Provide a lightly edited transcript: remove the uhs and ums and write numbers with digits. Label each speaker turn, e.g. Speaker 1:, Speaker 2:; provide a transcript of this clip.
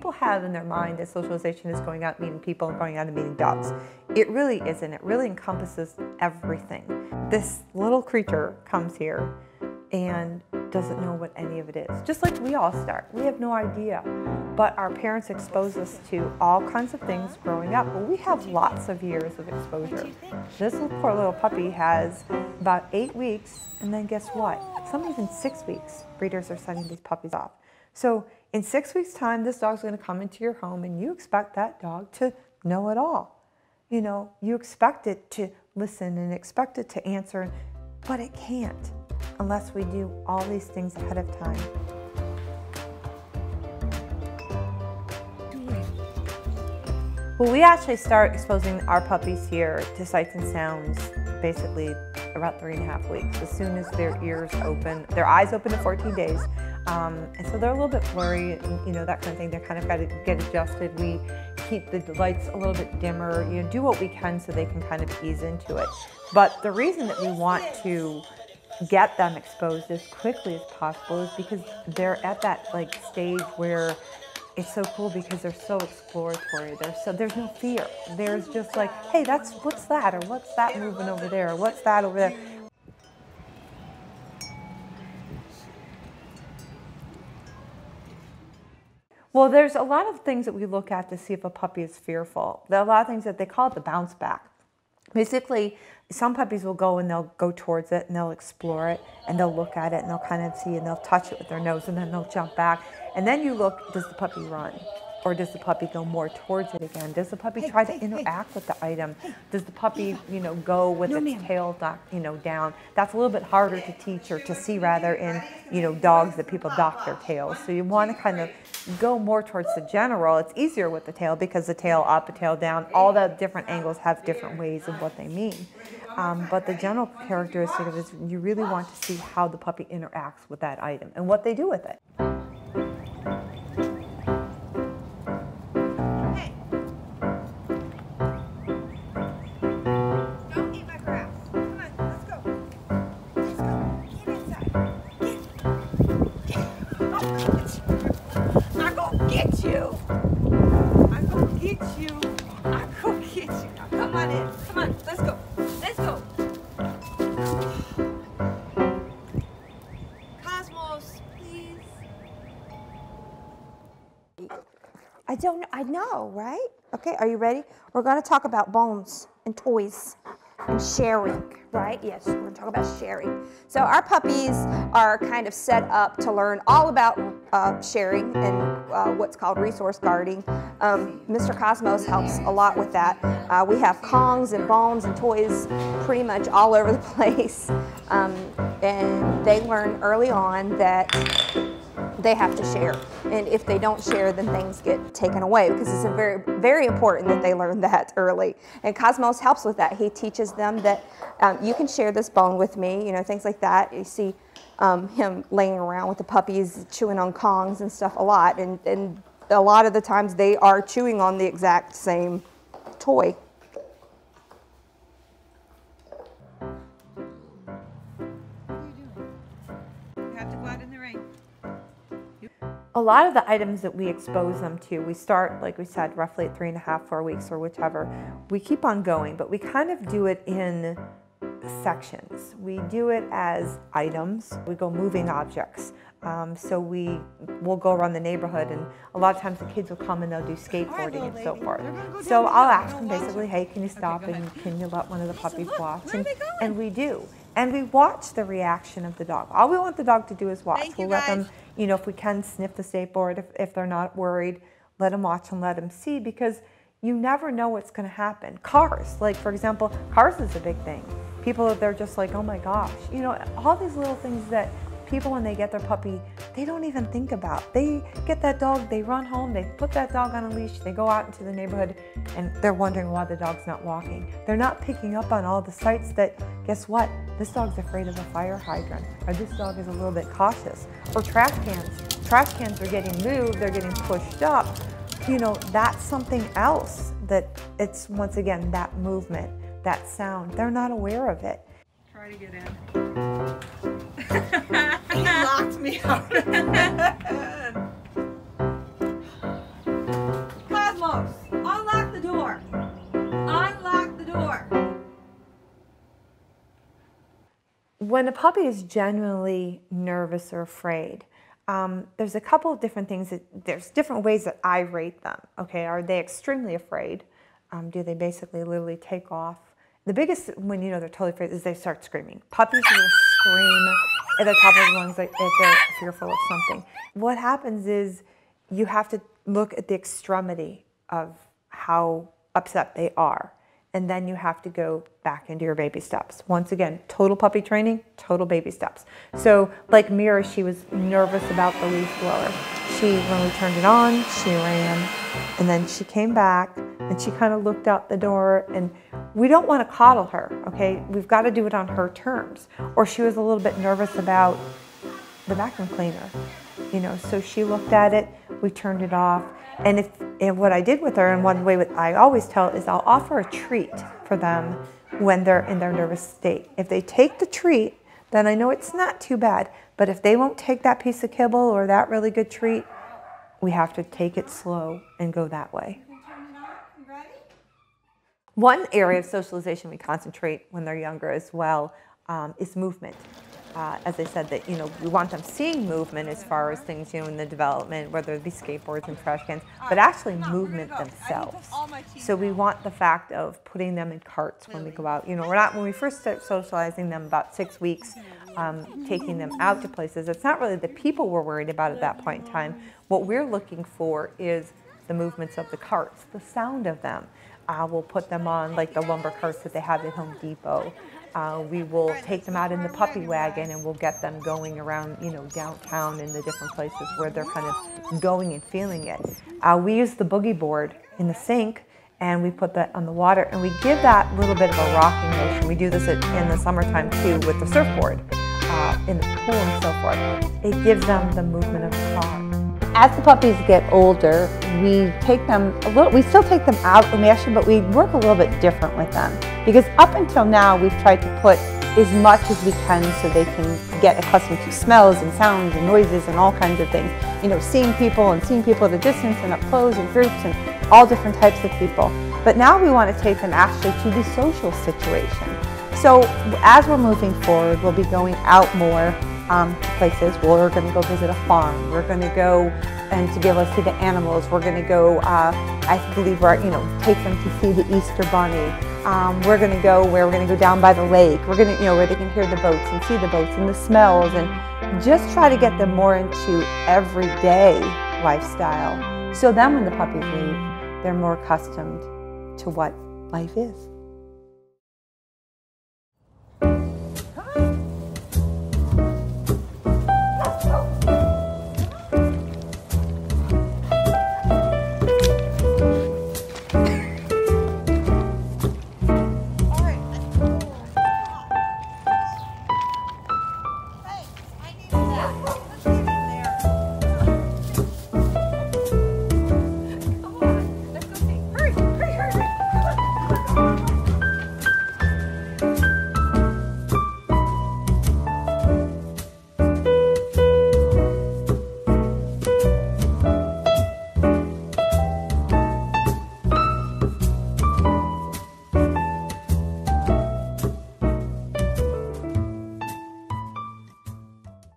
Speaker 1: people have in their mind that socialization is going out meeting people and going out and meeting dogs. It really isn't. It really encompasses everything. This little creature comes here and doesn't know what any of it is. Just like we all start. We have no idea. But our parents expose us to all kinds of things growing up. Well, we have lots of years of exposure. This poor little puppy has about 8 weeks, and then guess what? Some even 6 weeks, breeders are sending these puppies off. So in 6 weeks' time, this dog's going to come into your home, and you expect that dog to know it all. You know, you expect it to listen and expect it to answer, but it can't unless we do all these things ahead of time. Well, we actually start exposing our puppies here to sights and sounds basically about 3.5 weeks. As soon as their ears open, their eyes open in 14 days. And so they're a little bit blurry, and, you know, that kind of thing. They're kind of got to get adjusted. We keep the lights a little bit dimmer, you know, do what we can so they can kind of ease into it. But the reason that we want to get them exposed as quickly as possible is because they're at that like stage where it's so cool because they're so exploratory. There's no fear. There's just like, hey, what's that? Or what's that moving over there? Or what's that over there? Well, there's a lot of things that we look at to see if a puppy is fearful. There are a lot of things that they call it the bounce back. Basically, some puppies will go and they'll go towards it and they'll explore it and they'll look at it and they'll kind of see and they'll touch it with their nose and then they'll jump back. And then you look, does the puppy run? Or does the puppy go more towards it again? Does the puppy try to interact with the item? Does the puppy, you know, go with its tail, down? That's a little bit harder to teach or to see rather in, you know, dogs that people dock their tails. So you want to kind of go more towards the general. It's easier with the tail because the tail up, the tail down, all the different angles have different ways of what they mean. But the general characteristic of it is you really want to see how the puppy interacts with that item and what they do with it.
Speaker 2: I know, right? Okay, are you ready? We're going to talk about bones and toys and sharing, right? Yes, we're going to talk about sharing. So our puppies are kind of set up to learn all about sharing and what's called resource guarding. Mr. Cosmos helps a lot with that. We have Kongs and bones and toys pretty much all over the place. And they learn early on that they have to share. And if they don't share, then things get taken away because it's very, very important that they learn that early. And Cosmos helps with that. He teaches them that you can share this bone with me, you know, things like that. You see him laying around with the puppies, chewing on Kongs and stuff a lot. And a lot of the times they are chewing on the exact same toy.
Speaker 1: A lot of the items that we expose them to, we start, like we said, roughly at 3.5, 4 weeks or whichever. We keep on going, but we kind of do it in sections. We do it as items. We go moving objects. So we'll go around the neighborhood, and a lot of times the kids will come and they'll do skateboarding and so forth. So I'll ask them basically, hey, can you stop and can you let one of the puppies watch? And we do. And we watch the reaction of the dog. All we want the dog to do is watch. We'll let them, you know, if we can, sniff the skateboard if they're not worried. Let them watch and let them see, because you never know what's going to happen. Cars, like for example, cars is a big thing. People, they're just like, oh my gosh. You know, all these little things that people, when they get their puppy, they don't even think about. They get that dog, they run home, they put that dog on a leash, they go out into the neighborhood, and they're wondering why the dog's not walking. They're not picking up on all the sights that, guess what? This dog's afraid of a fire hydrant, or this dog is a little bit cautious. Or trash cans. Trash cans are getting moved, they're getting pushed up. You know, that's something else that it's, once again, that movement, that sound. They're not aware of it.
Speaker 3: Try to get in. He locked me out.
Speaker 1: When a puppy is genuinely nervous or afraid, there's a couple of different things. There's different ways that I rate them. Okay, are they extremely afraid? Do they basically literally take off? The biggest, when you know they're totally afraid, is they start screaming. Puppies will scream at the top of their lungs like if they're fearful of something. What happens is you have to look at the extremity of how upset they are. And then you have to go back into your baby steps. Once again, total puppy training, total baby steps. So like Mira, she was nervous about the leaf blower. When we turned it on, she ran, and then she came back and she kind of looked out the door, and we don't want to coddle her, okay? We've got to do it on her terms. Or she was a little bit nervous about the vacuum cleaner, you know, so she looked at it, we turned it off. And what I did with her, and one way I always tell, is I'll offer a treat for them when they're in their nervous state. If they take the treat, then I know it's not too bad. But if they won't take that piece of kibble or that really good treat, we have to take it slow and go that way. One area of socialization we concentrate when they're younger as well is movement. As I said, that, you know, we want them seeing movement as far as things, you know, in the development, whether it be skateboards and trash cans, but actually movement themselves. So we want the fact of putting them in carts when we go out. You know, when we first start socializing them about 6 weeks, taking them out to places, it's not really the people we're worried about at that point in time. What we're looking for is the movements of the carts, the sound of them. We'll put them on like the lumber carts that they have at Home Depot. We will take them out in the puppy wagon, and we'll get them going around, you know, downtown in the different places where they're kind of going and feeling it. We use the boogie board in the sink, and we put that on the water, and we give that little bit of a rocking motion. We do this in the summertime too with the surfboard, in the pool and so forth. It gives them the movement of the car. As the puppies get older, we still take them out in the action, but we work a little bit different with them. Because up until now, we've tried to put as much as we can so they can get accustomed to smells and sounds and noises and all kinds of things. You know, seeing people at a distance and up close and groups and all different types of people. But now we want to take them actually to the social situation. So as we're moving forward, we'll be going out more places. We're going to go visit a farm. We're going to go and to be able to see the animals. We're going to go, I believe, take them to see the Easter Bunny. We're going to go down by the lake. We're going to, where they can hear the boats and see the boats and the smells, and just try to get them more into everyday lifestyle. So then when the puppies leave, they're more accustomed to what life is.